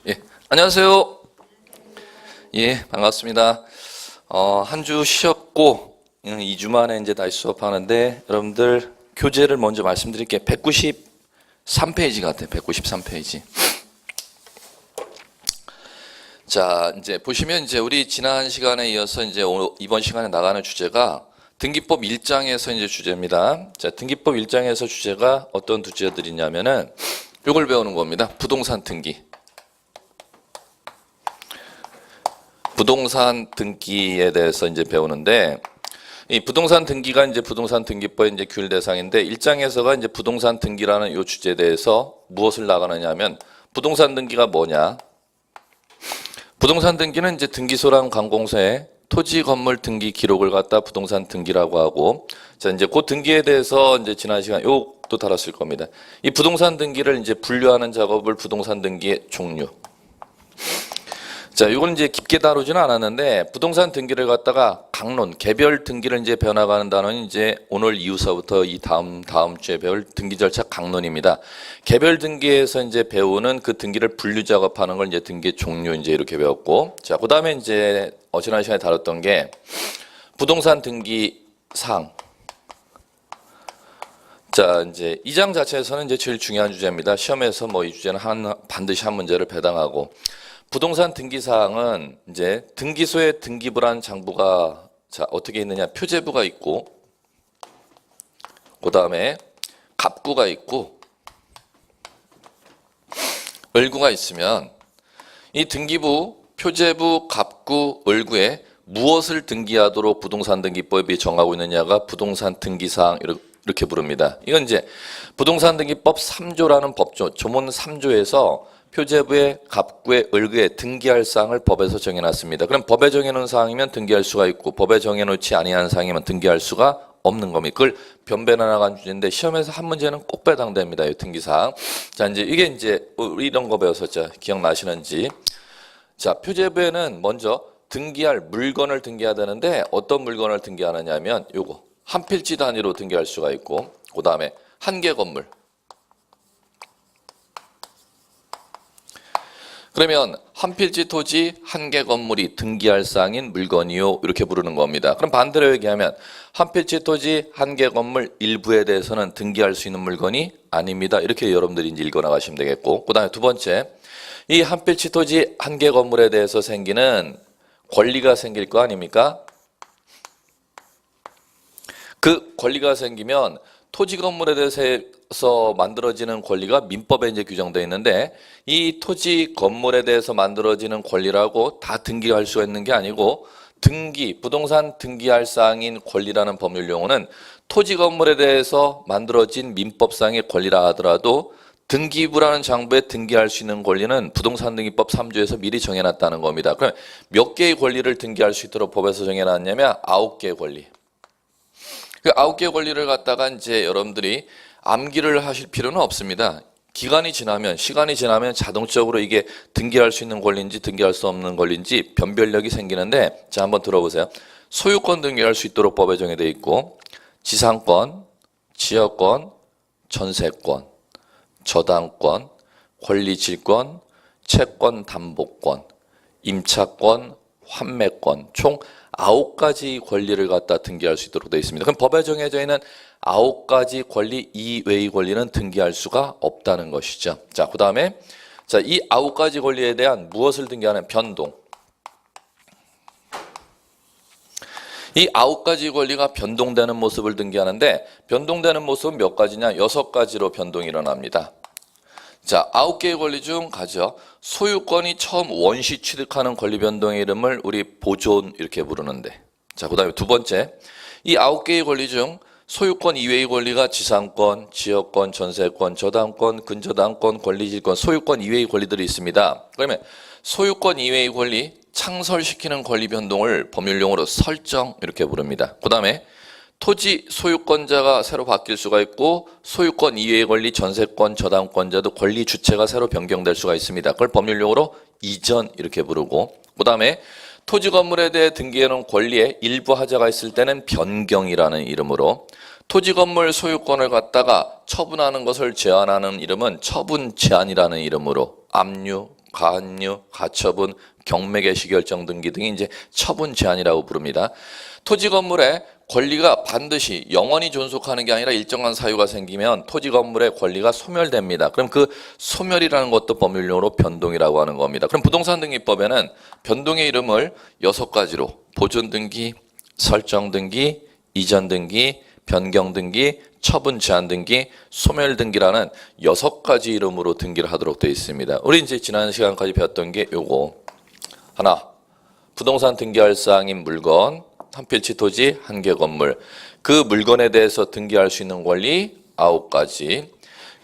예, 안녕하세요. 예, 반갑습니다. 한 주 쉬었고, 2주 만에 이제 다시 수업하는데, 여러분들 교재를 먼저 말씀드릴게요. 193페이지 같아요. 193페이지. 자, 이제 보시면 이제 우리 지난 시간에 이어서 이제 이번 시간에 나가는 주제가 등기법 1장에서 이제 주제입니다. 자, 등기법 1장에서 주제가 어떤 주제들이냐면은 이걸 배우는 겁니다. 부동산 등기. 부동산 등기에 대해서 이제 배우는데, 이 부동산 등기가 이제 부동산 등기법의 이제 규율 대상인데, 1장에서가 이제 부동산 등기라는 이 주제에 대해서 무엇을 나가느냐 하면, 부동산 등기가 뭐냐? 부동산 등기는 이제 등기소랑 관공서에 토지 건물 등기 기록을 갖다 부동산 등기라고 하고, 자, 이제 그 등기에 대해서 이제 지난 시간 요것도 다뤘을 겁니다. 이 부동산 등기를 이제 분류하는 작업을 부동산 등기의 종류. 자, 이건 이제 깊게 다루지는 않았는데, 부동산 등기를 갖다가 강론, 개별 등기를 이제 배워나가는 단어는 이제 오늘 이후서부터 이 다음 주에 배울 등기 절차 강론입니다. 개별 등기에서 이제 배우는 그 등기를 분류 작업하는 걸 이제 등기 종류 이제 이렇게 배웠고, 자, 그 다음에 이제 지난 시간에 다뤘던 게 부동산 등기 사항. 자, 이제 이 장 자체에서는 이제 제일 중요한 주제입니다. 시험에서 뭐 이 주제는 반드시 한 문제를 배당하고, 부동산 등기 사항은 이제 등기소에 등기부란 장부가 자 어떻게 있느냐, 표제부가 있고, 그 다음에 갑구가 있고, 을구가 있으면 이 등기부, 표제부, 갑구, 을구에 무엇을 등기하도록 부동산 등기법이 정하고 있느냐가 부동산 등기 사항 이렇게 부릅니다. 이건 이제 부동산 등기법 3조라는 법조, 조문 3조에서 표제부의 갑구의 을구에 등기할 사항을 법에서 정해놨습니다. 그럼 법에 정해놓은 사항이면 등기할 수가 있고, 법에 정해놓지 아니한 사항이면 등기할 수가 없는 겁니다. 그걸 변변해 나간 주제인데 시험에서 한 문제는 꼭 배당됩니다. 이 등기사항. 자, 이제 이게 이제 우리 이런 거 배웠었죠. 기억나시는지. 자, 표제부에는 먼저 등기할 물건을 등기해야 되는데, 어떤 물건을 등기하느냐 하면 요거 한 필지 단위로 등기할 수가 있고, 그 다음에 한 개 건물. 그러면 한 필지 토지 한 개 건물이 등기할 사항인 물건이요, 이렇게 부르는 겁니다. 그럼 반대로 얘기하면 한 필지 토지 한 개 건물 일부에 대해서는 등기할 수 있는 물건이 아닙니다. 이렇게 여러분들이 이제 읽어 나가시면 되겠고, 그 다음에 두 번째, 이 한 필지 토지 한 개 건물에 대해서 생기는 권리가 생길 거 아닙니까? 그 권리가 생기면 토지 건물에 대해서 만들어지는 권리가 민법에 이제 규정되어 있는데, 이 토지 건물에 대해서 만들어지는 권리라고 다 등기할 수가 있는 게 아니고, 등기, 부동산 등기할 사항인 권리라는 법률 용어는 토지 건물에 대해서 만들어진 민법상의 권리라 하더라도 등기부라는 장부에 등기할 수 있는 권리는 부동산 등기법 3조에서 미리 정해놨다는 겁니다. 그럼 몇 개의 권리를 등기할 수 있도록 법에서 정해놨냐면 9개의 권리. 그 9개의 권리를 갖다가 이제 여러분들이 암기를 하실 필요는 없습니다. 기간이 지나면, 시간이 지나면 자동적으로 이게 등기할 수 있는 권리인지 등기할 수 없는 권리인지 변별력이 생기는데, 자, 한번 들어보세요. 소유권 등기할 수 있도록 법에 정해져 있고, 지상권, 지역권, 전세권, 저당권, 권리질권, 채권 담보권, 임차권, 환매권, 총 9가지 권리를 갖다 등기할 수 있도록 되어 있습니다. 그럼 법에 정해져 있는 9가지 권리 이외의 권리는 등기할 수가 없다는 것이죠. 자, 그 다음에 자, 이 9가지 권리에 대한 무엇을 등기하는 변동. 이 9가지 권리가 변동되는 모습을 등기하는데, 변동되는 모습은 몇 가지냐? 6가지로 변동이 일어납니다. 자, 9개의 권리 중 가죠. 소유권이 처음 원시 취득하는 권리 변동의 이름을 우리 보존 이렇게 부르는데, 자, 그 다음에 두 번째, 이 9개의 권리 중 소유권 이외의 권리가 지상권, 지역권, 전세권, 저당권, 근저당권, 권리질권, 소유권 이외의 권리들이 있습니다. 그러면 소유권 이외의 권리, 창설시키는 권리 변동을 법률용어로 설정 이렇게 부릅니다. 그 다음에 토지 소유권자가 새로 바뀔 수가 있고, 소유권 이외의 권리, 전세권, 저당권자도 권리 주체가 새로 변경될 수가 있습니다. 그걸 법률용어로 이전 이렇게 부르고, 그 다음에 토지 건물에 대해 등기해놓은 권리에 일부 하자가 있을 때는 변경이라는 이름으로, 토지 건물 소유권을 갖다가 처분하는 것을 제한하는 이름은 처분 제한이라는 이름으로 압류, 가압류, 가처분, 경매 개시 결정 등기 등이 이제 처분 제한이라고 부릅니다. 토지 건물에 권리가 반드시 영원히 존속하는 게 아니라 일정한 사유가 생기면 토지 건물의 권리가 소멸됩니다. 그럼 그 소멸이라는 것도 법률용어로 변동이라고 하는 겁니다. 그럼 부동산 등기법에는 변동의 이름을 6가지로 보존 등기, 설정 등기, 이전 등기, 변경 등기, 처분 제한 등기, 소멸 등기라는 6가지 이름으로 등기를 하도록 되어 있습니다. 우리 이제 지난 시간까지 배웠던 게 요거. 하나, 부동산 등기할 사항인 물건, 한 필지 토지, 한 개 건물. 그 물건에 대해서 등기할 수 있는 권리 9가지.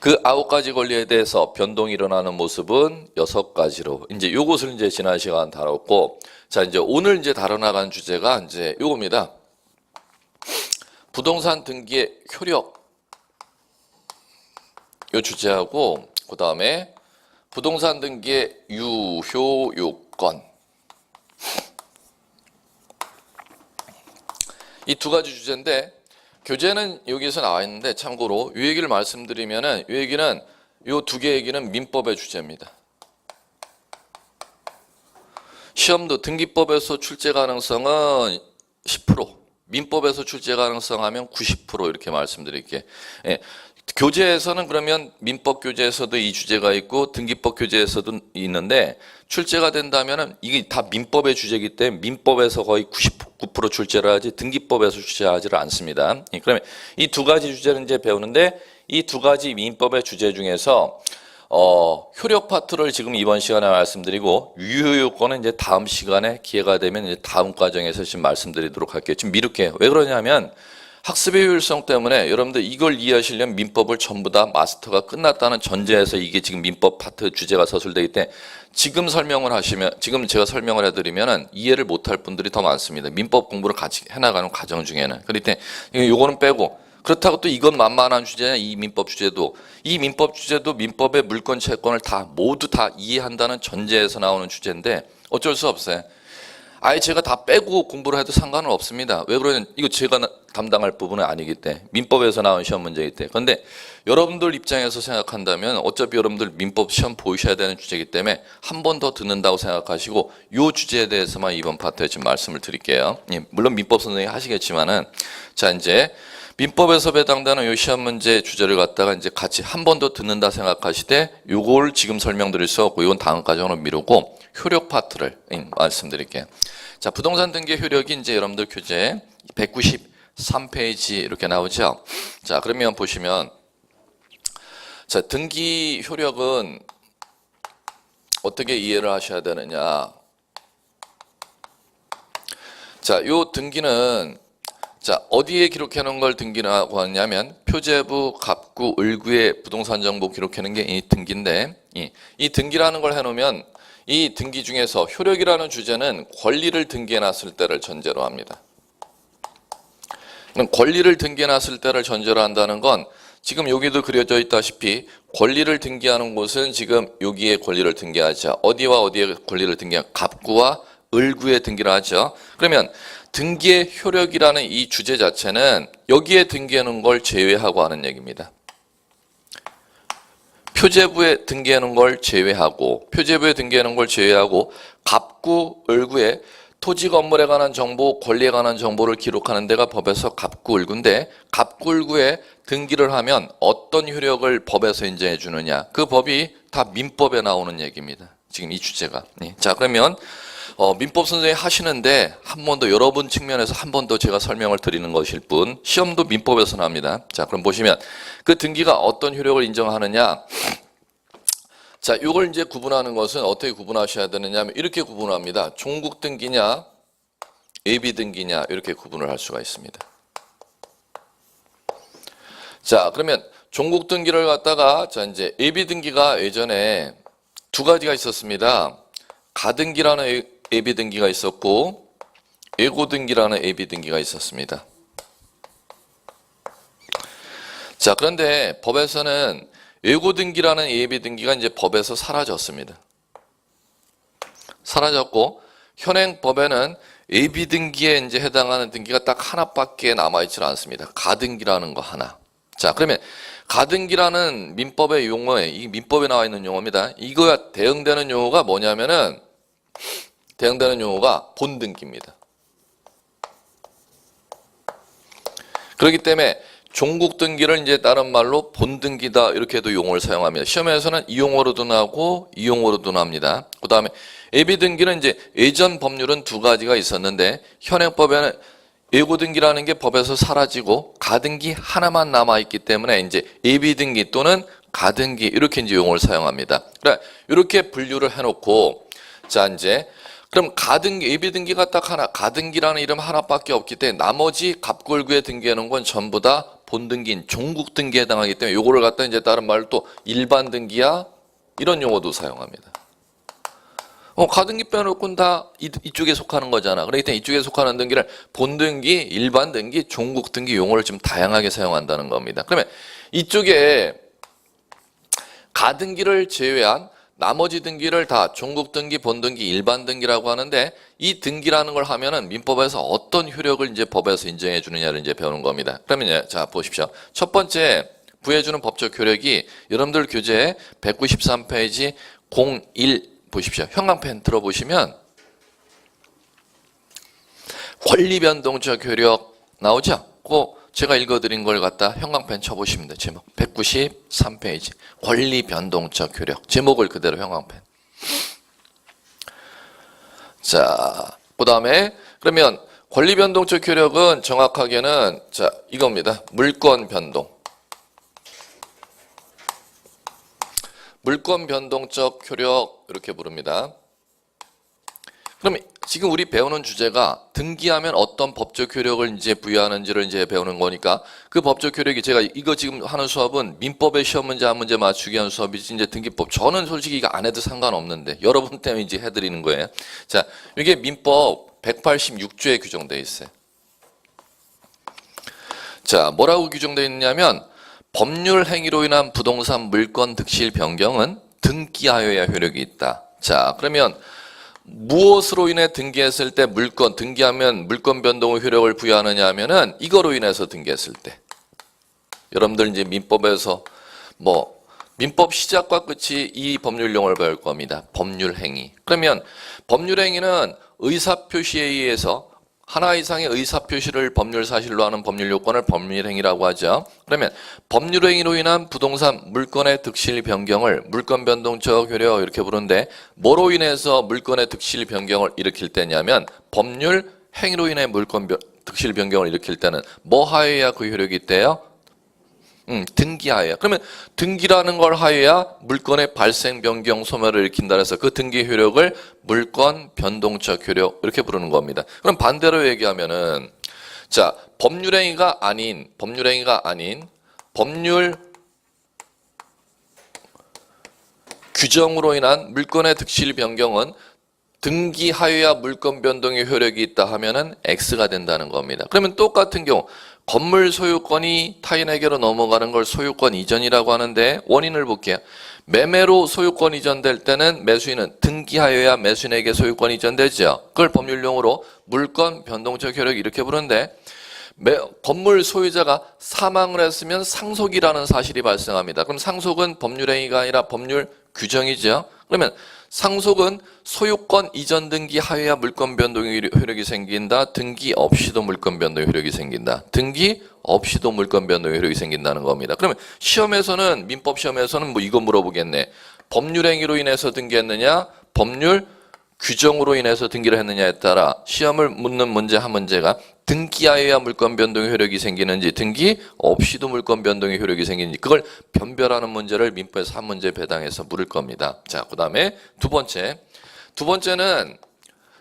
그 9가지 권리에 대해서 변동이 일어나는 모습은 6가지로. 이제 요것을 이제 지난 시간 다뤘고, 자, 이제 오늘 이제 다뤄나가는 주제가 이제 요겁니다. 부동산 등기의 효력. 요 주제하고, 그 다음에 부동산 등기의 유효 요건. 이 2가지 주제인데 교재는 여기서 나와 있는데 참고로 이 얘기를 말씀드리면은 이 얘기는 요 2개 얘기는 민법의 주제입니다. 시험도 등기법에서 출제 가능성은 10%, 민법에서 출제 가능성 하면 90% 이렇게 말씀드릴게요. 예. 교재에서는 그러면 민법 교재에서도 이 주제가 있고 등기법 교재에서도 있는데 출제가 된다면은 이게 다 민법의 주제이기 때문에 민법에서 거의 99% 출제를 하지 등기법에서 출제하지를 않습니다. 그러면 이 2가지 주제를 이제 배우는데 이 2가지 민법의 주제 중에서 효력 파트를 지금 이번 시간에 말씀드리고 유효 요건은 이제 다음 시간에 기회가 되면 이제 다음 과정에서 지금 말씀드리도록 할게요. 지금 미룰게요. 왜 그러냐면 학습의 효율성 때문에 여러분들 이걸 이해하시려면 민법을 전부 다 마스터가 끝났다는 전제에서 이게 지금 민법 파트 주제가 서술되기 때문에 지금 설명을 하시면 지금 제가 설명을 해드리면은 이해를 못할 분들이 더 많습니다. 민법 공부를 같이 해나가는 과정 중에는. 그럴 때 요거는 빼고 그렇다고 또 이건 만만한 주제냐 이 민법 주제도 민법의 물권 채권을 다 모두 다 이해한다는 전제에서 나오는 주제인데 어쩔 수 없어요. 아예 제가 다 빼고 공부를 해도 상관은 없습니다. 왜 그러냐면 이거 제가 담당할 부분은 아니기 때문에 민법에서 나온 시험 문제이기 때문에. 그런데 여러분들 입장에서 생각한다면 어차피 여러분들 민법 시험 보셔야 되는 주제이기 때문에 한 번 더 듣는다고 생각하시고 이 주제에 대해서만 이번 파트에 지금 말씀을 드릴게요. 물론 민법 선생님이 하시겠지만은 자 이제 민법에서 배당되는 이 시험 문제 주제를 갖다가 이제 같이 한 번 더 듣는다 생각하시되 요걸 지금 설명드릴 수 없고 이건 다음 과정으로 미루고 효력 파트를 말씀드릴게요. 자, 부동산 등기 효력이 이제 여러분들 교재 193페이지 이렇게 나오죠. 자, 그러면 보시면 자, 등기 효력은 어떻게 이해를 하셔야 되느냐. 자, 요 등기는 자, 어디에 기록해 놓은 걸 등기라고 하냐면 표제부, 갑구, 을구에 부동산 정보 기록해 놓은 게 이 등기인데 이 등기라는 걸 해놓으면 이 등기 중에서 효력이라는 주제는 권리를 등기해 놨을 때를 전제로 합니다. 권리를 등기해 놨을 때를 전제로 한다는 건 지금 여기도 그려져 있다시피 권리를 등기하는 곳은 지금 여기에 권리를 등기하죠. 어디와 어디에 권리를 등기하죠? 갑구와 을구에 등기를 하죠. 그러면 등기의 효력이라는 이 주제 자체는 여기에 등기해 놓은 걸 제외하고 하는 얘기입니다. 표제부에 등기해 놓은 걸 제외하고 갑구, 을구에 토지 건물에 관한 정보, 권리에 관한 정보를 기록하는 데가 법에서 갑구, 을구인데 갑구, 을구에 등기를 하면 어떤 효력을 법에서 인정해 주느냐. 그 법이 다 민법에 나오는 얘기입니다. 지금 이 주제가. 자, 그러면 민법 선생님이 하시는데 한 번 더 여러분 측면에서 한 번 더 제가 설명을 드리는 것일 뿐 시험도 민법에서 나옵니다. 자, 그럼 보시면 그 등기가 어떤 효력을 인정하느냐. 자, 이걸 이제 구분하는 것은 어떻게 구분하셔야 되느냐 하면 이렇게 구분합니다. 종국 등기냐, 예비 등기냐 이렇게 구분을 할 수가 있습니다. 자, 그러면 종국 등기를 갖다가 자 이제 예비 등기가 예전에 2가지가 있었습니다. 가등기라는 예비 등기가 있었고 예고 등기라는 예비 등기가 있었습니다. 자, 그런데 법에서는 예고 등기라는 예비 등기가 이제 법에서 사라졌습니다. 사라졌고 현행 법에는 예비 등기에 이제 해당하는 등기가 딱 하나밖에 남아 있지 않습니다. 가등기라는 거 하나. 자, 그러면 가등기라는 민법의 용어에, 이 민법에 나와 있는 용어입니다. 이거와 대응되는 용어가 뭐냐면은, 대응되는 용어가 본등기입니다. 그렇기 때문에 종국 등기를 이제 다른 말로 본등기다 이렇게도 용어를 사용합니다. 시험에서는 이 용어로도 나오고 이 용어로도 나옵니다. 그 다음에 예비 등기는 이제 예전 법률은 두 가지가 있었는데 현행법에는 예고 등기라는 게 법에서 사라지고 가등기 하나만 남아 있기 때문에 이제 예비 등기 또는 가등기 이렇게 이제 용어를 사용합니다. 그래 이렇게 분류를 해놓고 자 이제 그럼 가등기, 예비 등기가 딱 하나, 가등기라는 이름 하나밖에 없기 때문에 나머지 갑골구에 등기하는 건 전부 다 본등기인 종국 등기에 해당하기 때문에 요거를 갖다 이제 다른 말로 또 일반 등기야 이런 용어도 사용합니다. 가등기 빼놓고는 다 이쪽에 속하는 거잖아. 그렇기 때문에 이쪽에 속하는 등기를 본등기, 일반 등기, 종국 등기 용어를 좀 다양하게 사용한다는 겁니다. 그러면 이쪽에 가등기를 제외한 나머지 등기를 다 종국 등기, 본등기, 일반 등기라고 하는데 이 등기라는 걸 하면은 민법에서 어떤 효력을 이제 법에서 인정해 주느냐를 이제 배우는 겁니다. 그러면 자 보십시오. 첫 번째 부여해주는 법적 효력이 여러분들 교재 193페이지 01 보십시오. 형광펜 들어보시면 권리변동적 효력 나오죠? 제가 읽어드린 걸 갖다 형광펜 쳐보시면 돼요. 제목 193페이지 권리변동적 효력 제목을 그대로 형광펜. 자, 그 다음에 그러면 권리변동적 효력은 정확하게는 자 이겁니다. 물권 변동. 물권 변동적 효력 이렇게 부릅니다. 그럼 지금 우리 배우는 주제가 등기하면 어떤 법적 효력을 이제 부여하는지를 이제 배우는 거니까 그 법적 효력이 제가 이거 지금 하는 수업은 민법의 시험 문제 한 문제 맞추기 하는 수업이지 이제 등기법 저는 솔직히 이거 안 해도 상관없는데 여러분 때문에 이제 해드리는 거예요. 자, 이게 민법 186조에 규정되어 있어요. 자, 뭐라고 규정되어 있냐면 법률 행위로 인한 부동산 물권 득실 변경은 등기하여야 효력이 있다. 자, 그러면 무엇으로 인해 등기했을 때 등기하면 물권 변동의 효력을 부여하느냐 하면은 이거로 인해서 등기했을 때. 여러분들 이제 민법에서 민법 시작과 끝이 이 법률 용어를 배울 겁니다. 법률 행위. 그러면 법률 행위는 의사표시에 의해서 하나 이상의 의사표시를 법률 사실로 하는 법률 요건을 법률행위라고 하죠. 그러면 법률행위로 인한 부동산 물권의 득실 변경을 물권 변동적 효력 이렇게 부르는데 뭐로 인해서 물권의 득실 변경을 일으킬 때냐면 법률 행위로 인해 물권 득실 변경을 일으킬 때는 뭐 하여야 그 효력이 있대요? 등기하여야. 그러면 등기라는 걸 하여야 물권의 발생, 변경, 소멸을 일으킨다 해서 그 등기 효력을 물권 변동적 효력 이렇게 부르는 겁니다. 그럼 반대로 얘기하면은 자, 법률행위가 아닌 법률 규정으로 인한 물권의 득실 변경은 등기하여야 물권 변동의 효력이 있다 하면은 X가 된다는 겁니다. 그러면 똑같은 경우 건물 소유권이 타인에게로 넘어가는 걸 소유권 이전이라고 하는데 원인을 볼게요. 매매로 소유권 이전될 때는 매수인은 등기하여야 매수인에게 소유권 이전되죠. 그걸 법률용어로 물권 변동적 효력 이렇게 부르는데 건물 소유자가 사망을 했으면 상속이라는 사실이 발생합니다. 그럼 상속은 법률행위가 아니라 법률 규정이죠. 그러면 상속은 소유권 이전 등기 하여야 물권 변동의 효력이 생긴다. 등기 없이도 물권 변동의 효력이 생긴다. 등기 없이도 물권 변동의 효력이 생긴다는 겁니다. 그러면 시험에서는 민법 시험에서는 이거 물어보겠네. 법률 행위로 인해서 등기했느냐? 법률 규정으로 인해서 등기를 했느냐에 따라 시험을 묻는 문제 한 문제가 등기하여야 물권 변동의 효력이 생기는지 등기 없이도 물권 변동의 효력이 생기는지 그걸 변별하는 문제를 민법에서 한 문제 배당해서 물을 겁니다. 자, 그다음에 두 번째는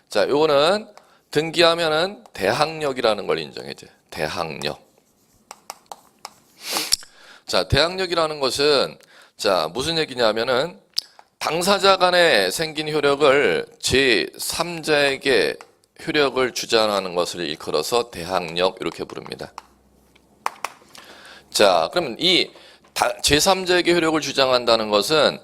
자, 요거는 등기하면은 대항력이라는 걸 인정해 줘요. 대항력. 자, 대항력이라는 것은 자, 무슨 얘기냐면은 당사자 간에 생긴 효력을 제3자에게 효력을 주장하는 것을 일컬어서 대항력 이렇게 부릅니다. 자, 그럼 이 제3자에게 효력을 주장한다는 것은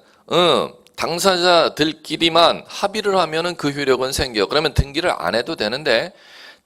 당사자들끼리만 합의를 하면은 그 효력은 생겨. 그러면 등기를 안 해도 되는데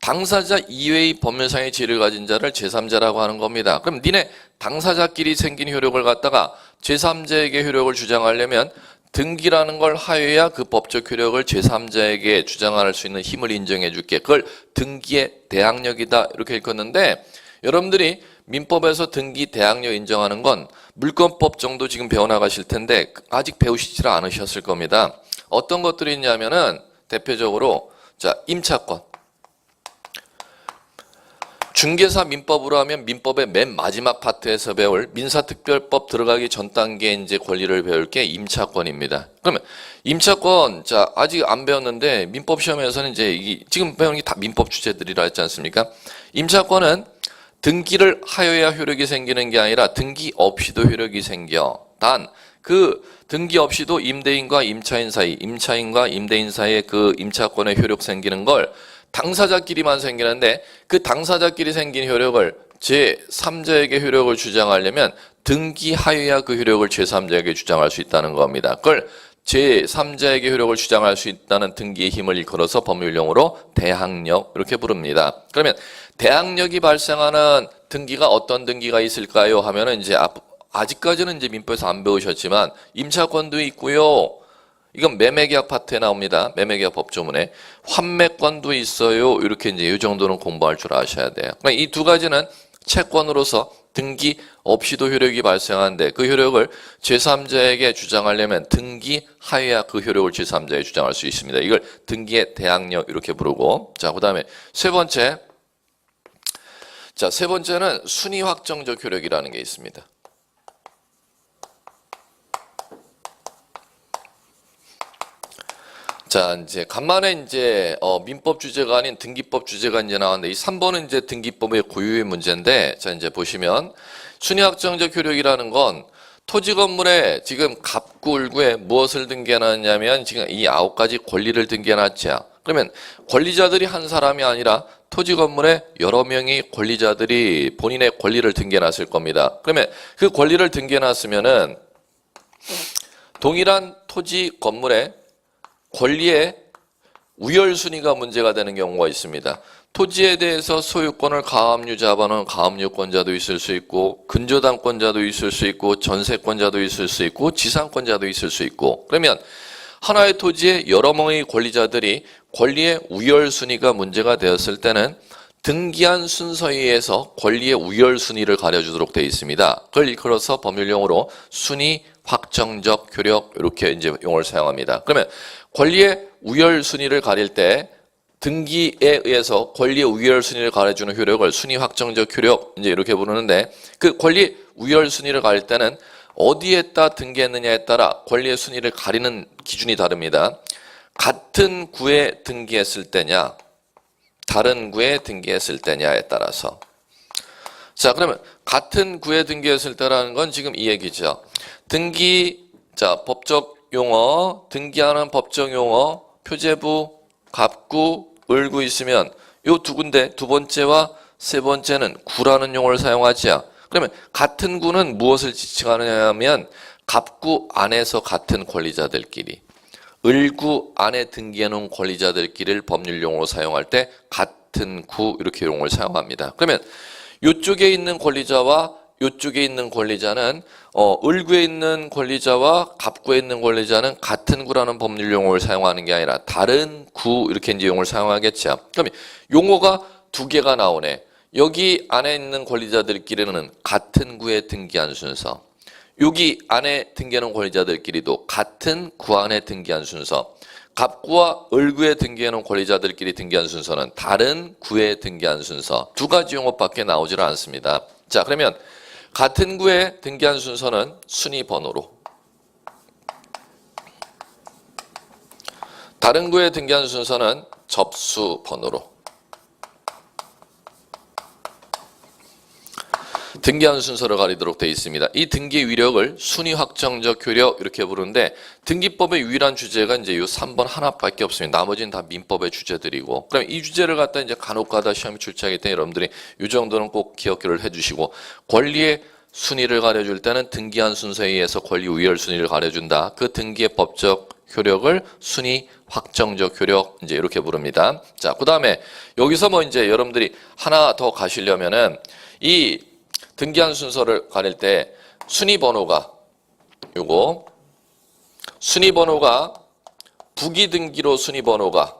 당사자 이외의 법률상의 지위를 가진 자를 제3자라고 하는 겁니다. 그럼 니네 당사자끼리 생긴 효력을 갖다가 제3자에게 효력을 주장하려면 등기라는 걸 하여야 그 법적 효력을 제3자에게 주장할 수 있는 힘을 인정해 줄게. 그걸 등기의 대항력이다 이렇게 읽었는데, 여러분들이 민법에서 등기 대항력 인정하는 건 물권법 정도 지금 배워나가실 텐데 아직 배우시질 않으셨을 겁니다. 어떤 것들이 있냐면은 대표적으로 자, 임차권. 중개사 민법으로 하면 민법의 맨 마지막 파트에서 배울 민사특별법 들어가기 전 단계에 이제 권리를 배울 게 임차권입니다. 그러면 임차권, 자, 아직 안 배웠는데 민법 시험에서는 이제 지금 배우는 게 다 민법 주제들이라 했지 않습니까? 임차권은 등기를 하여야 효력이 생기는 게 아니라 등기 없이도 효력이 생겨. 단, 그 등기 없이도 임대인과 임차인 사이, 임차인과 임대인 사이에 그 임차권의 효력 생기는 걸 당사자끼리만 생기는데, 그 당사자끼리 생긴 효력을 제3자에게 효력을 주장하려면 등기하여야 그 효력을 제3자에게 주장할 수 있다는 겁니다. 그걸 제3자에게 효력을 주장할 수 있다는 등기의 힘을 일컬어서 법률용어로 대항력 이렇게 부릅니다. 그러면 대항력이 발생하는 등기가 어떤 등기가 있을까요? 하면은 이제 아직까지는 이제 민법에서 안 배우셨지만 임차권도 있고요. 이건 매매계약 파트에 나옵니다. 매매계약 법조문에 환매권도 있어요. 이렇게 이제 이 정도는 공부할 줄 아셔야 돼요. 그러니까 이 두 가지는 채권으로서 등기 없이도 효력이 발생하는데 그 효력을 제3자에게 주장하려면 등기하여야 그 효력을 제3자에게 주장할 수 있습니다. 이걸 등기의 대항력 이렇게 부르고, 자, 그다음에 세 번째. 자, 세 번째는 순위 확정적 효력이라는 게 있습니다. 자, 이제 간만에 이제 민법 주제가 아닌 등기법 주제가 이제 나왔는데, 이 3번은 이제 등기법의 고유의 문제인데, 자, 이제 보시면 순위 확정적 효력이라는 건 토지 건물에 지금 갑구을구에 무엇을 등기해놨냐면 지금 이 9가지 권리를 등기해놨죠. 그러면 권리자들이 한 사람이 아니라 토지 건물에 여러 명의 권리자들이 본인의 권리를 등기해놨을 겁니다. 그러면 그 권리를 등기해놨으면은 동일한 토지 건물에 권리의 우열순위가 문제가 되는 경우가 있습니다. 토지에 대해서 소유권을 가압류 잡아놓은 가압류권자도 있을 수 있고, 근저당권자도 있을 수 있고, 전세권자도 있을 수 있고, 지상권자도 있을 수 있고, 그러면 하나의 토지에 여러 명의 권리자들이 권리의 우열순위가 문제가 되었을 때는 등기한 순서에 의해서 권리의 우열순위를 가려주도록 되어 있습니다. 그걸 일컬어서 법률용어로 순위 확정적 효력 이렇게 이제 용어를 사용합니다. 그러면 권리의 우열순위를 가릴 때 등기에 의해서 권리의 우열순위를 가려주는 효력을 순위 확정적 효력 이제 이렇게 부르는데, 그 권리 우열순위를 가릴 때는 어디에다 등기했느냐에 따라 권리의 순위를 가리는 기준이 다릅니다. 같은 구에 등기했을 때냐, 다른 구에 등기했을 때냐에 따라서. 자, 그러면 같은 구에 등기했을 때라는 건 지금 이 얘기죠. 등기, 자, 법적 용어, 등기하는 법적 용어, 표제부, 갑구, 을구 있으면 요 두 군데, 두 번째와 세 번째는 구라는 용어를 사용하지요. 그러면 같은 구는 무엇을 지칭하느냐 하면 갑구 안에서 같은 권리자들끼리, 을구 안에 등기해놓은 권리자들끼리를 법률용어로 사용할 때 같은 구 이렇게 용어를 사용합니다. 그러면 이쪽에 있는 권리자와 이쪽에 있는 권리자는 을구에 있는 권리자와 갑구에 있는 권리자는 같은 구라는 법률 용어를 사용하는 게 아니라 다른 구 이렇게 이제 용어를 사용하겠죠. 그러면 용어가 두 개가 나오네. 여기 안에 있는 권리자들끼리는 같은 구에 등기한 순서, 여기 안에 등기하는 권리자들끼리도 같은 구 안에 등기한 순서, 갑구와 을구에 등기해놓은 권리자들끼리 등기한 순서는 다른 구에 등기한 순서, 두 가지 용어밖에 나오질 않습니다. 자, 그러면 같은 구에 등기한 순서는 순위 번호로, 다른 구에 등기한 순서는 접수 번호로, 등기한 순서를 가리도록 되어 있습니다. 이 등기 위력을 순위 확정적 효력 이렇게 부르는데, 등기법의 유일한 주제가 이제 이 3번 하나밖에 없습니다. 나머지는 다 민법의 주제들이고, 그럼 이 주제를 갖다 이제 간혹가다 시험이 출제하기 때문에 여러분들이 이 정도는 꼭 기억을 해주시고, 권리의 순위를 가려줄 때는 등기한 순서에 의해서 권리 우열 순위를 가려준다. 그 등기의 법적 효력을 순위 확정적 효력 이제 이렇게 부릅니다. 자, 그다음에 여기서 뭐 이제 여러분들이 하나 더 가시려면은 이 등기한 순서를 가릴 때 순위 번호가 요거 순위 번호가 부기 등기로 순위 번호가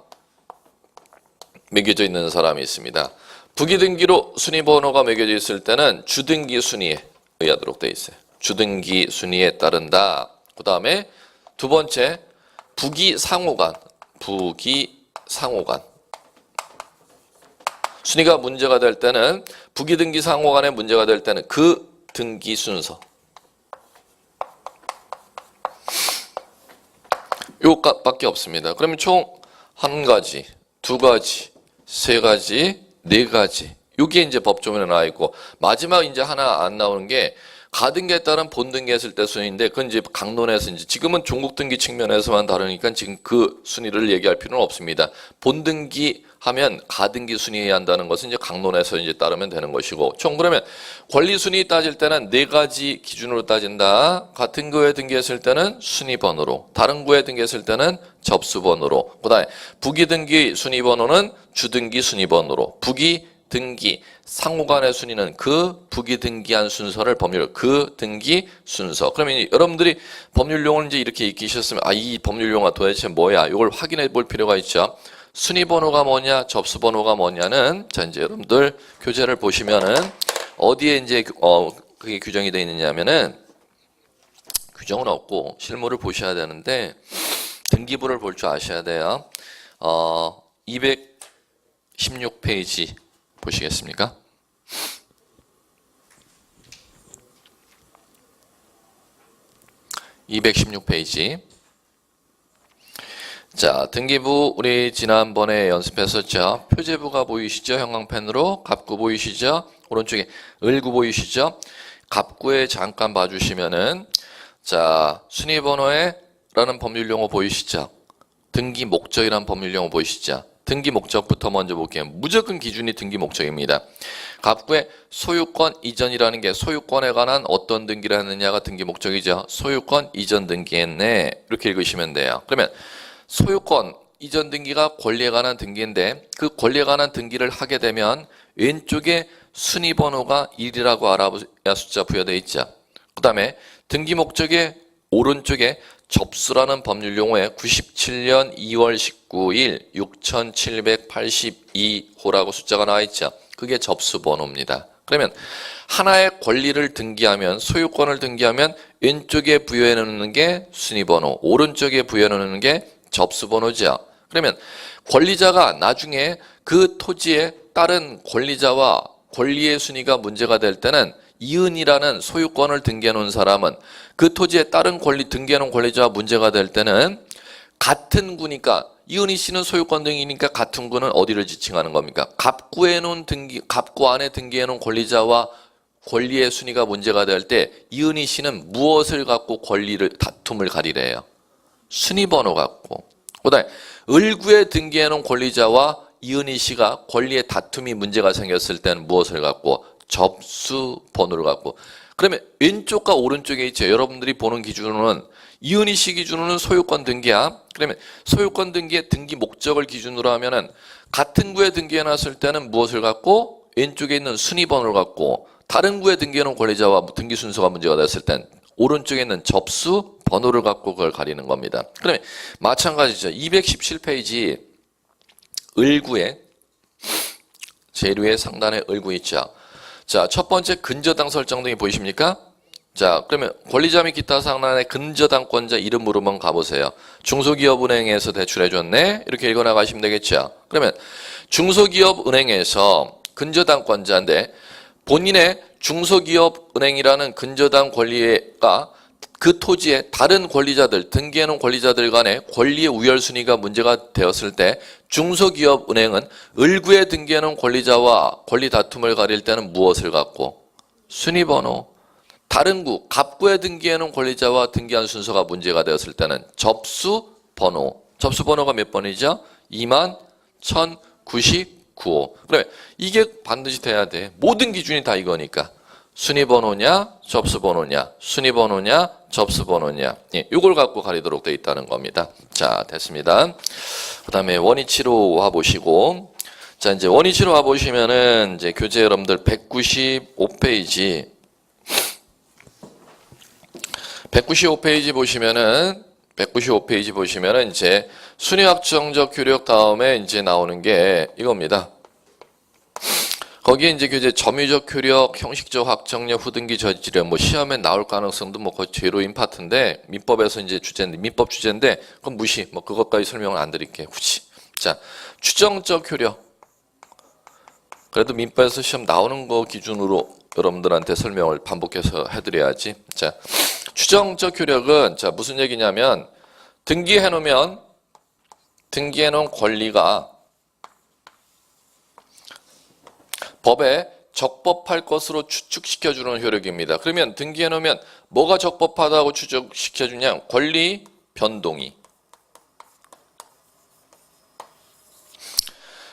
매겨져 있는 사람이 있습니다. 부기 등기로 순위 번호가 매겨져 있을 때는 주등기 순위에 의하도록 되어 있어요. 주등기 순위에 따른다. 그다음에 두 번째 부기 상호간 순위가 문제가 될 때는 부기 등기 상호간에 문제가 될 때는 그 등기 순서 요것밖에 없습니다. 그러면 총 한 가지, 두 가지, 세 가지, 네 가지. 요게 이제 법조문에 나와 있고 마지막 이제 하나 안 나오는 게 가등기에 따른 본등기 했을 때 순위인데 그건 이제 강론에서 이제 지금은 종국등기 측면에서만 다루니까 지금 그 순위를 얘기할 필요는 없습니다. 본등기 하면 가등기 순위해야 한다는 것은 이제 강론에서 이제 따르면 되는 것이고 총 그러면 권리 순위 따질 때는 네 가지 기준으로 따진다. 같은 구에 등기했을 때는 순위 번호로, 다른 구에 등기했을 때는 접수 번호로, 그다음에 부기 등기 순위 번호는 주등기 순위 번호로, 부기 등기 상호간의 순위는 그 부기 등기한 순서를 법률 그 등기 순서. 그러면 여러분들이 법률 용어를 이제 이렇게 익히셨으면 이 법률 용어가 도대체 뭐야? 이걸 확인해 볼 필요가 있죠. 순위 번호가 뭐냐, 접수 번호가 뭐냐는 자 이제 여러분들 교재를 보시면은 어디에 이제 그게 규정이 되어 있느냐면은 규정은 없고 실무를 보셔야 되는데 등기부를 볼 줄 아셔야 돼요. 216페이지 보시겠습니까? (216페이지) 자, 등기부 우리 지난번에 연습했었죠. 표제부가 보이시죠? 형광펜으로. 갑구 보이시죠? 오른쪽에 을구 보이시죠? 갑구에 잠깐 봐주시면은 자, 순위번호에 라는 법률용어 보이시죠? 등기 목적이라는 법률용어 보이시죠? 등기 목적부터 먼저 볼게요. 무조건 기준이 등기 목적입니다. 갑구에 소유권 이전이라는 게 소유권에 관한 어떤 등기를 했느냐가 등기 목적이죠. 소유권 이전 등기했네. 이렇게 읽으시면 돼요. 그러면 소유권 이전 등기가 권리에 관한 등기인데 그 권리에 관한 등기를 하게 되면 왼쪽에 순위 번호가 1이라고 알아야 숫자 부여되어 있죠. 그 다음에 등기 목적의 오른쪽에 접수라는 법률 용어에 97년 2월 19일 6782호라고 숫자가 나와 있죠. 그게 접수 번호입니다. 그러면 하나의 권리를 등기하면 소유권을 등기하면 왼쪽에 부여해 놓는 게 순위 번호, 오른쪽에 부여해 놓는 게 접수 번호죠. 그러면 권리자가 나중에 그 토지에 따른 권리자와 권리의 순위가 문제가 될 때는 이은이라는 소유권을 등기해 놓은 사람은 그 토지에 따른 권리 등기해 놓은 권리자와 문제가 될 때는 같은 구니까 이은희 씨는 소유권 등기니까 같은 구는 어디를 지칭하는 겁니까? 갑구에 놓은 등기, 갑구 안에 등기해 놓은 권리자와 권리의 순위가 문제가 될 때 이은희 씨는 무엇을 갖고 권리를 다툼을 가리래요? 순위 번호 갖고. 그다음에 을구에 등기해 놓은 권리자와 이은희 씨가 권리의 다툼이 문제가 생겼을 때는 무엇을 갖고? 접수 번호를 갖고. 그러면 왼쪽과 오른쪽에 있죠. 여러분들이 보는 기준으로는 이은희 씨 기준으로는 소유권 등기야. 그러면 소유권 등기의 등기 목적을 기준으로 하면은 같은 구에 등기해 놨을 때는 무엇을 갖고? 왼쪽에 있는 순위 번호를 갖고, 다른 구에 등기해 놓은 권리자와 등기 순서가 문제가 됐을 땐 오른쪽에 있는 접수 번호를 갖고 그걸 가리는 겁니다. 그러면 마찬가지죠. 217페이지 을구에 제일 위에 상단에 을구 있죠. 자, 첫 번째 근저당 설정 등이 보이십니까? 자, 그러면 권리자 및 기타 상란의 근저당권자 이름으로만 가보세요. 중소기업은행에서 대출해줬네? 이렇게 읽어나가시면 되겠죠. 그러면 중소기업은행에서 근저당권자인데 본인의 중소기업은행이라는 근저당 권리가 그 토지의 다른 권리자들, 등기해놓은 권리자들 간의 권리의 우열순위가 문제가 되었을 때 중소기업은행은 을구에 등기해놓은 권리자와 권리 다툼을 가릴 때는 무엇을 갖고? 순위번호. 다른 구, 갑구에 등기해놓은 권리자와 등기한 순서가 문제가 되었을 때는 접수번호. 접수번호가 몇 번이죠? 21,099호. 그래, 이게 반드시 돼야 돼. 모든 기준이 다 이거니까. 순위번호냐, 접수번호냐, 순위번호냐, 접수번호냐. 예, 이걸 갖고 가리도록 되어 있다는 겁니다. 자, 됐습니다. 그 다음에 원위치로 와보시고, 자, 이제 원위치로 와보시면은 이제 교재 여러분들 195페이지, 195페이지 보시면은 이제 순위확정적 효력 다음에 이제 나오는 게 이겁니다. 거기에 이제 교재 점유적 효력, 형식적 확정력, 후등기 저지력, 뭐 시험에 나올 가능성도 뭐 거의 제로인 파트인데 민법에서 이제 주제인데 민법 주제인데 그건 무시. 뭐 그것까지 설명을 안 드릴게요. 굳이. 자, 추정적 효력. 그래도 민법에서 시험 나오는 거 기준으로 여러분들한테 설명을 반복해서 해드려야지. 자, 추정적 효력은 자 무슨 얘기냐면 등기해 놓은 권리가 법에 적법할 것으로 추측시켜주는 효력입니다. 그러면 등기해 놓으면 뭐가 적법하다고 추측시켜주냐? 권리 변동이.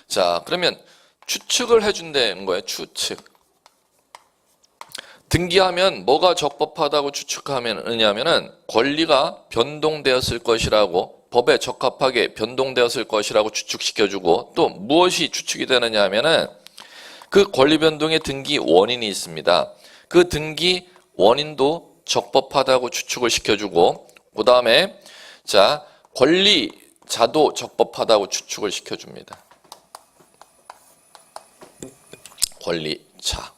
자, 그러면 추측을 해준다는 거예요. 추측. 등기하면 뭐가 적법하다고 추측하느냐면은 권리가 변동되었을 것이라고 법에 적합하게 변동되었을 것이라고 추측시켜주고 또 무엇이 추측이 되느냐 하면은 그 권리 변동의 등기 원인이 있습니다. 그 등기 원인도 적법하다고 추측을 시켜주고 그 다음에 자 권리자도 적법하다고 추측을 시켜줍니다. 권리자.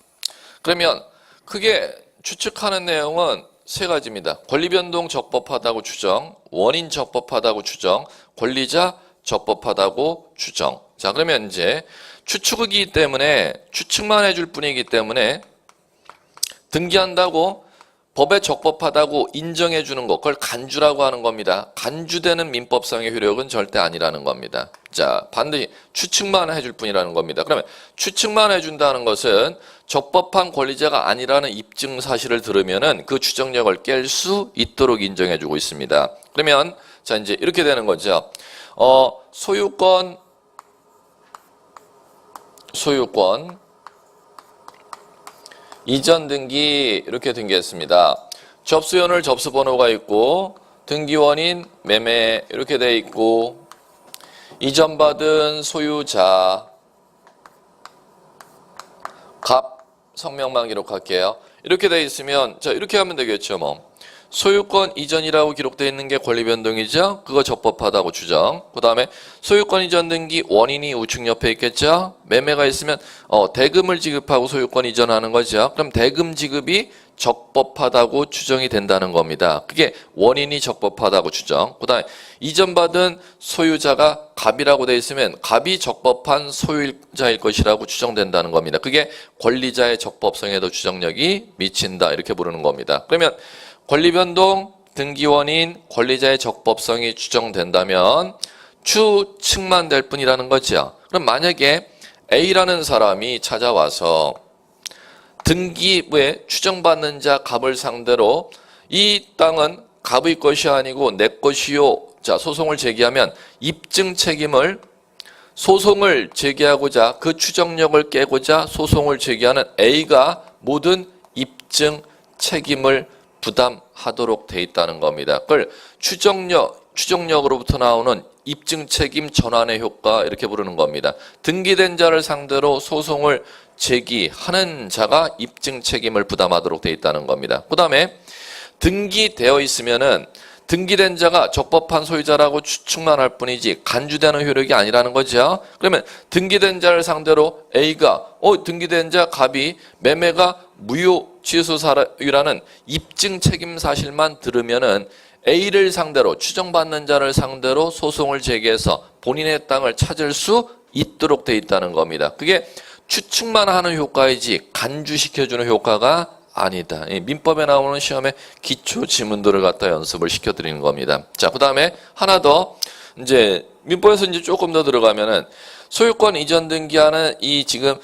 그러면 크게 추측하는 내용은 세 가지입니다. 권리 변동 적법하다고 추정, 원인 적법하다고 추정, 권리자 적법하다고 추정. 자, 그러면 이제 추측이기 때문에 추측만 해줄 뿐이기 때문에 등기한다고 법에 적법하다고 인정해 주는 것, 그걸 간주라고 하는 겁니다. 간주되는 민법상의 효력은 절대 아니라는 겁니다. 자, 반드시 추측만 해줄 뿐이라는 겁니다. 그러면 추측만 해준다는 것은 적법한 권리자가 아니라는 입증 사실을 들으면은 그 추정력을 깰 수 있도록 인정해 주고 있습니다. 그러면 자 이제 이렇게 되는 거죠. 소유권 이전 등기 이렇게 등기했습니다. 접수연월 접수번호가 있고 등기원인 매매 이렇게 돼 있고 이전받은 소유자 갑 성명만 기록할게요. 이렇게 돼 있으면 자 이렇게 하면 되겠죠. 뭐 소유권 이전이라고 기록되어 있는 게 권리 변동이죠. 그거 적법하다고 추정. 그 다음에 소유권 이전 등기 원인이 우측 옆에 있겠죠. 매매가 있으면 대금을 지급하고 소유권 이전하는 거죠. 그럼 대금 지급이 적법하다고 추정이 된다는 겁니다. 그게 원인이 적법하다고 추정. 그 다음에 이전받은 소유자가 갑이라고 되어 있으면 갑이 적법한 소유자일 것이라고 추정된다는 겁니다. 그게 권리자의 적법성에도 추정력이 미친다 이렇게 부르는 겁니다. 그러면 권리변동, 등기원인, 권리자의 적법성이 추정된다면 추측만 될 뿐이라는 거죠. 그럼 만약에 A라는 사람이 찾아와서 등기부에 추정받는 자 갑을 상대로 이 땅은 갑의 것이 아니고 내 것이요. 자, 소송을 제기하면 입증 책임을 소송을 제기하고자 그 추정력을 깨고자 소송을 제기하는 A가 모든 입증 책임을 부담하도록 돼 있다는 겁니다. 그걸 추정력으로부터 나오는 입증 책임 전환의 효과 이렇게 부르는 겁니다. 등기된 자를 상대로 소송을 제기하는 자가 입증 책임을 부담하도록 돼 있다는 겁니다. 그 다음에 등기되어 있으면은 등기된 자가 적법한 소유자라고 추측만 할 뿐이지 간주되는 효력이 아니라는 거죠. 그러면 등기된 자를 상대로 A가 등기된 자 갑이 매매가 무효 취소 사유라는 입증 책임 사실만 들으면은 A를 상대로 추정받는 자를 상대로 소송을 제기해서 본인의 땅을 찾을 수 있도록 돼 있다는 겁니다. 그게 추측만 하는 효과이지 간주시켜주는 효과가 아니다. 민법에 나오는 시험의 기초 지문들을 갖다 연습을 시켜드리는 겁니다. 자, 그 다음에 하나 더 이제 민법에서 이제 조금 더 들어가면은 소유권 이전 등기하는 이 지금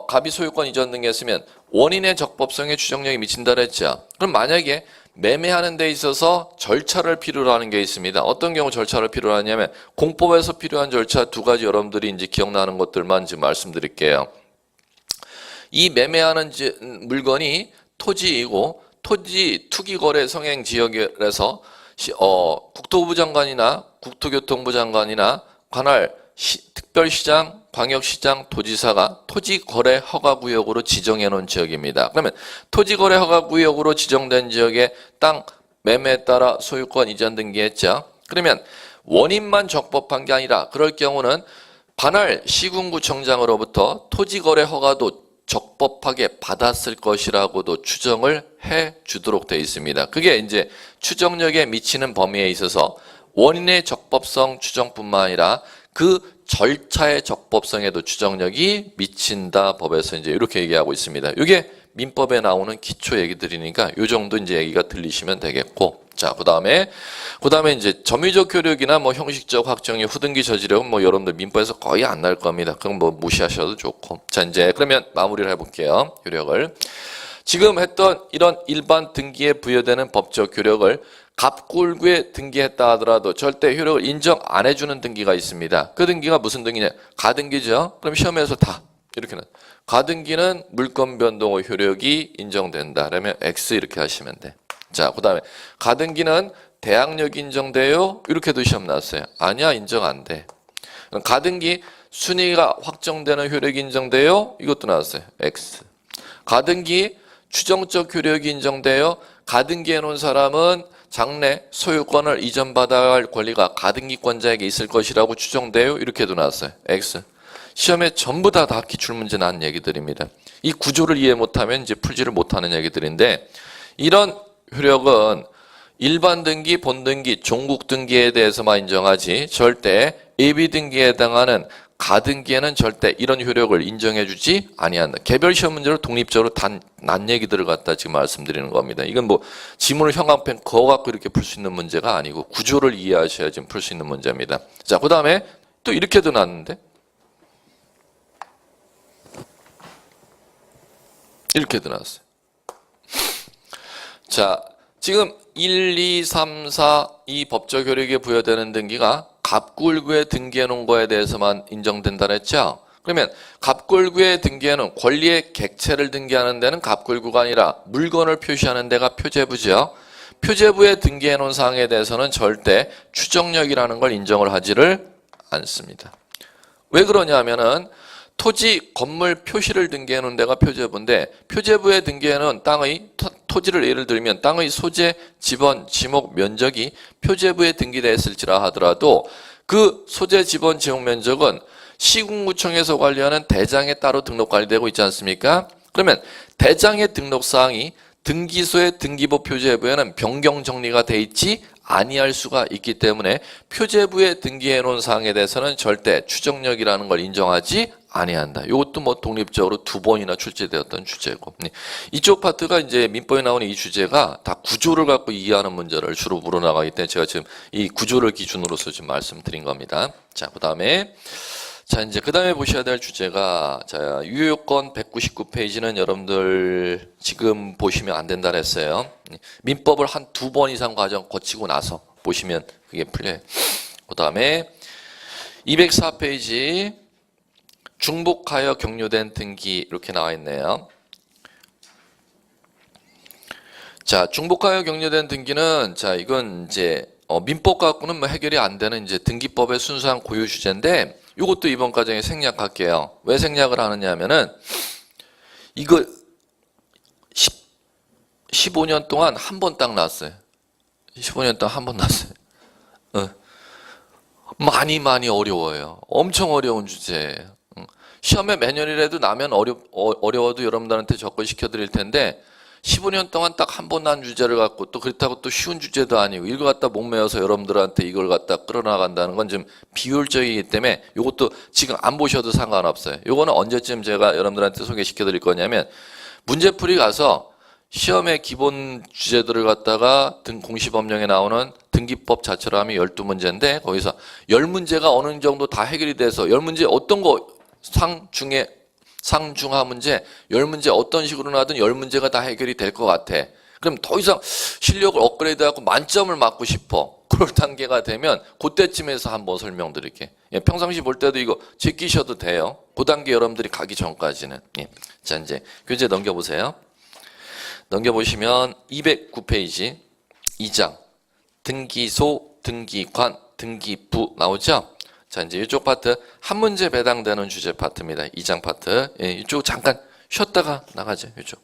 갑이 소유권 이전 등기했으면 원인의 적법성에 추정력이 미친다 그랬죠. 그럼 만약에 매매하는 데 있어서 절차를 필요로 하는 게 있습니다. 어떤 경우 절차를 필요로 하냐면 공법에서 필요한 절차 두 가지 여러분들이 이제 기억나는 것들만 지금 말씀드릴게요. 이 매매하는 물건이 토지이고 토지 투기거래 성행 지역에서 국토부 장관이나 국토교통부 장관이나 관할 특별시장, 광역시장, 도지사가 토지거래 허가구역으로 지정해 놓은 지역입니다. 그러면 토지거래 허가구역으로 지정된 지역의 땅 매매에 따라 소유권 이전 등기했죠. 그러면 원인만 적법한 게 아니라 그럴 경우는 관할 시군구청장으로부터 토지거래 허가도 적법하게 받았을 것이라고도 추정을 해 주도록 되어 있습니다. 그게 이제 추정력에 미치는 범위에 있어서 원인의 적법성 추정뿐만 아니라 그 절차의 적법성에도 추정력이 미친다 법에서 이제 이렇게 얘기하고 있습니다. 이게 민법에 나오는 기초 얘기들이니까 요 정도 이제 얘기가 들리시면 되겠고, 자, 그다음에 이제 점유적 효력이나 뭐 형식적 확정이 후등기 저지력은 뭐 여러분들 민법에서 거의 안 날 겁니다. 그건 뭐 무시하셔도 좋고. 자, 이제 그러면 마무리를 해볼게요. 효력을. 지금 했던 이런 일반 등기에 부여되는 법적 효력을 갑골구에 등기했다 하더라도 절대 효력을 인정 안 해주는 등기가 있습니다. 그 등기가 무슨 등기냐? 가등기죠. 그럼 시험에서 다 이렇게는 가등기는 물권 변동 후 효력이 인정된다. 그러면 X 이렇게 하시면 돼. 자, 그다음에 가등기는 대항력 인정돼요? 이렇게도 시험 나왔어요. 아니야, 인정 안 돼. 가등기 순위가 확정되는 효력이 인정돼요? 이것도 나왔어요. X. 가등기 추정적 효력이 인정돼요? 가등기 해놓은 사람은 장래 소유권을 이전받아야 할 권리가 가등기권자에게 있을 것이라고 추정돼요? 이렇게도 나왔어요. X. 시험에 전부 다 기출문제 나온 얘기들입니다. 이 구조를 이해 못하면 이제 풀지를 못하는 얘기들인데, 이런 효력은 일반 등기, 본등기, 종국 등기에 대해서만 인정하지 절대 예비 등기에 해당하는 가등기에는 절대 이런 효력을 인정해주지 아니한다. 개별 시험 문제로 독립적으로 난 얘기들을 갖다 지금 말씀드리는 겁니다. 이건 뭐 지문을 형광펜 그거 갖고 이렇게 풀 수 있는 문제가 아니고 구조를 이해하셔야 지금 풀 수 있는 문제입니다. 자, 그 다음에 또 이렇게도 나왔는데, 이렇게도 나왔어요. 자, 지금 1, 2, 3, 4 이 법적 효력에 부여되는 등기가 갑골구에 등기해 놓은 거에 대해서만 인정된다 그랬죠? 그러면 갑골구에 등기해 놓은 권리의 객체를 등기하는 데는 갑골구가 아니라 물건을 표시하는 데가 표제부죠. 표제부에 등기해 놓은 사항에 대해서는 절대 추정력이라는 걸 인정을 하지를 않습니다. 왜 그러냐 하면은 토지, 건물, 표시를 등기해 놓은 데가 표제부인데, 표제부에 등기해 놓은 땅의 토지를 예를 들면 땅의 소재, 지번, 지목, 면적이 표제부에 등기되어 있을지라 하더라도 그 소재, 지번, 지목, 면적은 시군구청에서 관리하는 대장에 따로 등록 관리되고 있지 않습니까? 그러면 대장의 등록사항이 등기소의 등기부 표제부에는 변경 정리가 돼 있지 아니할 수가 있기 때문에 표제부에 등기해 놓은 사항에 대해서는 절대 추정력이라는 걸 인정하지 아니한다. 이것도 뭐 독립적으로 2번이나 출제되었던 주제고, 이쪽 파트가 이제 민법에 나오는 이 주제가 다 구조를 갖고 이해하는 문제를 주로 물어나가기 때문에 제가 지금 이 구조를 기준으로서 지금 말씀드린 겁니다. 자, 그다음에 보셔야 될 주제가, 자, 유효요건 199페이지는 여러분들 지금 보시면 안 된다 그랬어요. 민법을 한 2번 이상 과정 거치고 나서 보시면 그게 풀려요. 그다음에 204페이지 중복하여 격려된 등기 이렇게 나와 있네요. 자, 중복하여 격려된 등기는, 자, 이건 이제 민법 갖고는 뭐 해결이 안 되는 이제 등기법의 순수한 고유 주제인데, 이것도 이번 과정에 생략할게요. 왜 생략을 하느냐 하면은 이거 15년 동안 한 번 딱 나왔어요. 15년 동안 한 번 나왔어요. 많이 어려워요. 엄청 어려운 주제예요. 시험에 매년이라도 나면 어려워도 여러분들한테 접근시켜 드릴 텐데, 15년 동안 딱 한 번 난 주제를 갖고 또 그렇다고 또 쉬운 주제도 아니고 이걸 갖다 목매어서 여러분들한테 이걸 갖다 끌어나간다는 건 좀 비효율적이기 때문에 이것도 지금 안 보셔도 상관없어요. 이거는 언제쯤 제가 여러분들한테 소개시켜 드릴 거냐면, 문제풀이 가서 시험의 기본 주제들을 갖다가 공시법령에 나오는 등기법 자체로 하면 12문제인데 거기서 10문제가 어느 정도 다 해결이 돼서 10문제 어떤 거 상중하 문제 10문제 어떤 식으로 나든 10문제가 다 해결이 될 것 같아. 그럼 더 이상 실력을 업그레이드하고 만점을 맞고 싶어. 그럴 단계가 되면 그때쯤에서 한번 설명드릴게. 평상시 볼 때도 이거 제끼셔도 돼요. 그 단계 여러분들이 가기 전까지는. 자, 이제 교재 넘겨보세요. 넘겨보시면 209페이지 2장 등기소, 등기관, 등기부 나오죠? 자, 이제 이쪽 파트 한 문제 배당되는 주제 파트입니다. 2장 파트. 예, 이쪽 잠깐 쉬었다가 나가죠. 이쪽.